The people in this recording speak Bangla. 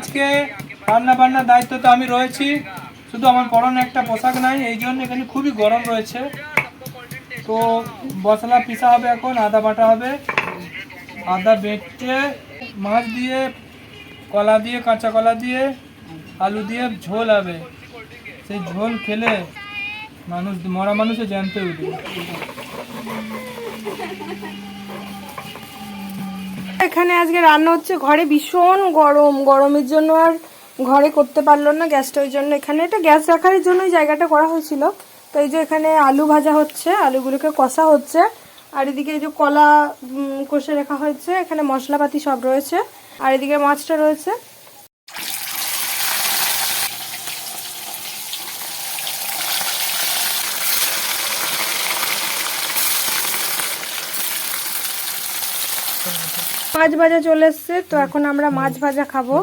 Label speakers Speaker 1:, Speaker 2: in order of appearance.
Speaker 1: আজকে রান্না বান্নার দায়িত্ব তো আমি রয়েছি, শুধু আমার পরনে একটা পোশাক নাই, এই জন্য এখানে খুবই গরম রয়েছে। তো মশলা পিসা হবে, এখন আদা বাটা হবে, আদা বেটে মাছ দিয়ে, কলা দিয়ে, কাঁচা কলা দিয়ে, আলু দিয়ে ঝোল হবে। সেই ঝোল খেলে মানুষ, মরা মানুষে জ্যান্ত উঠবে।
Speaker 2: এখানে আজকে রান্না হচ্ছে, ঘরে ভীষণ গরম, গরমের জন্য আর ঘরে করতে পারলো না গ্যাসটা, ওই জন্য এখানে এটা গ্যাস রাখার জন্যই জায়গাটা করা হয়েছিল। তো এই যে এখানে আলু ভাজা হচ্ছে, আলুগুলোকে কষা হচ্ছে, আর এদিকে এই যে কলা কষে রাখা হয়েছে, এখানে মশলাপাতি সব রয়েছে, আর এদিকে মাছটা রয়েছে। মাছ ভাজা চলে এসছে, তো এখন আমরা মাছ ভাজা খাবো।